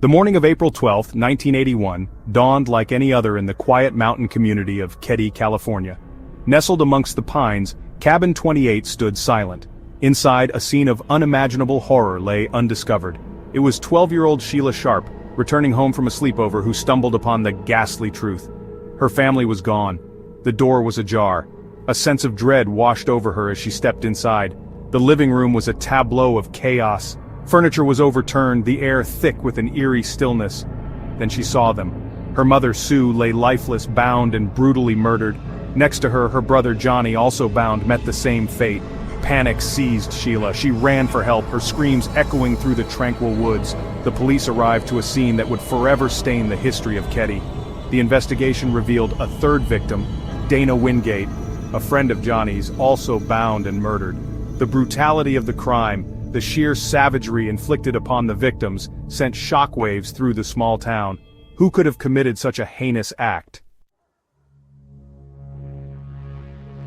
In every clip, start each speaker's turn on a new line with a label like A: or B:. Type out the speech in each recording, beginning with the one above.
A: The morning of April 12, 1981, dawned like any other in the quiet mountain community of Keddie, California. Nestled amongst the pines, Cabin 28 stood silent. Inside, a scene of unimaginable horror lay undiscovered. It was 12-year-old Sheila Sharp, returning home from a sleepover, who stumbled upon the ghastly truth. Her family was gone. The door was ajar. A sense of dread washed over her as she stepped inside. The living room was a tableau of chaos. Furniture was overturned, the air thick with an eerie stillness. Then she saw them. Her mother, Sue, lay lifeless, bound and brutally murdered. Next to her, her brother Johnny, also bound, met the same fate. Panic seized Sheila. She ran for help, her screams echoing through the tranquil woods. The police arrived to a scene that would forever stain the history of Keddie. The investigation revealed a third victim, Dana Wingate, a friend of Johnny's, also bound and murdered. The brutality of the crime, the sheer savagery inflicted upon the victims, sent shockwaves through the small town. Who could have committed such a heinous act?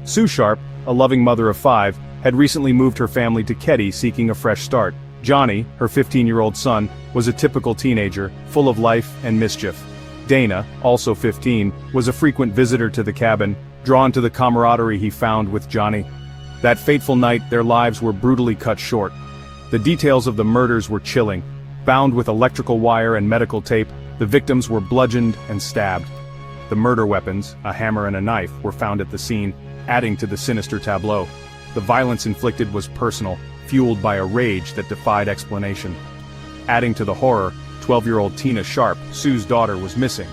A: Sue Sharp, a loving mother of 5, had recently moved her family to Keddie seeking a fresh start. Johnny, her 15-year-old son, was a typical teenager, full of life and mischief. Dana, also 15, was a frequent visitor to the cabin, drawn to the camaraderie he found with Johnny. That fateful night, their lives were brutally cut short. The details of the murders were chilling. Bound with electrical wire and medical tape, the victims were bludgeoned and stabbed. The murder weapons, a hammer and a knife, were found at the scene, adding to the sinister tableau. The violence inflicted was personal, fueled by a rage that defied explanation. Adding to the horror, 12-year-old Tina Sharp, Sue's daughter, was missing.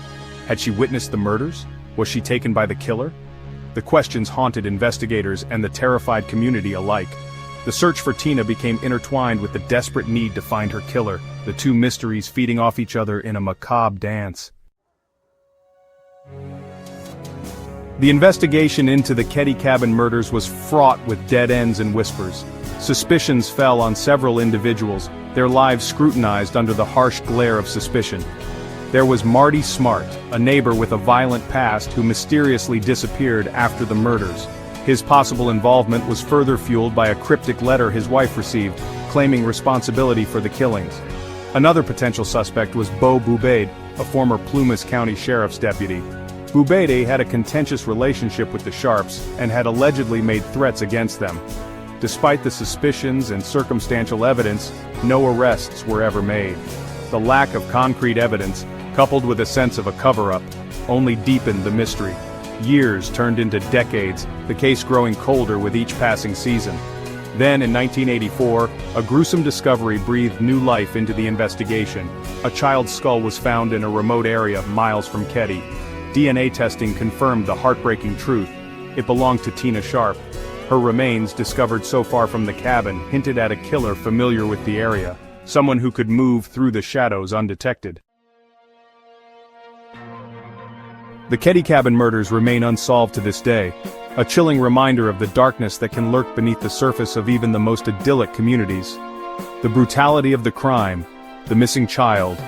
A: Had she witnessed the murders? Was she taken by the killer? The questions haunted investigators and the terrified community alike. The search for Tina became intertwined with the desperate need to find her killer, the two mysteries feeding off each other in a macabre dance. The investigation into the Keddie cabin murders was fraught with dead ends and whispers. Suspicions fell on several individuals, their lives scrutinized under the harsh glare of suspicion. There was Marty Smart, a neighbor with a violent past who mysteriously disappeared after the murders. His possible involvement was further fueled by a cryptic letter his wife received, claiming responsibility for the killings. Another potential suspect was Beau Boubede, a former Plumas County Sheriff's deputy. Boubede had a contentious relationship with the Sharps and had allegedly made threats against them. Despite the suspicions and circumstantial evidence, no arrests were ever made. The lack of concrete evidence, coupled with a sense of a cover-up, only deepened the mystery. Years turned into decades, the case growing colder with each passing season. Then, in 1984, a gruesome discovery breathed new life into the investigation. A child's skull was found in a remote area miles from Keddie. DNA testing confirmed the heartbreaking truth. It belonged to Tina Sharp. Her remains, discovered so far from the cabin, hinted at a killer familiar with the area, someone who could move through the shadows undetected. The Keddie cabin murders remain unsolved to this day, a chilling reminder of the darkness that can lurk beneath the surface of even the most idyllic communities. The brutality of the crime, the missing child,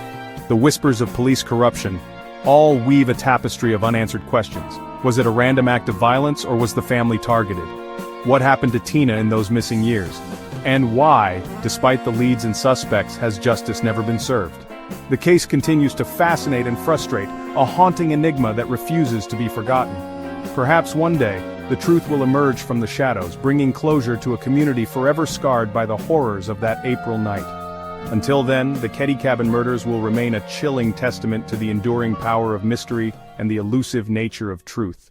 A: the whispers of police corruption, all weave a tapestry of unanswered questions. Was it a random act of violence, or was the family targeted? What happened to Tina in those missing years? And why, despite the leads and suspects, has justice never been served? The case continues to fascinate and frustrate, a haunting enigma that refuses to be forgotten. Perhaps one day, the truth will emerge from the shadows, bringing closure to a community forever scarred by the horrors of that April night. Until then, the Keddie cabin murders will remain a chilling testament to the enduring power of mystery and the elusive nature of truth.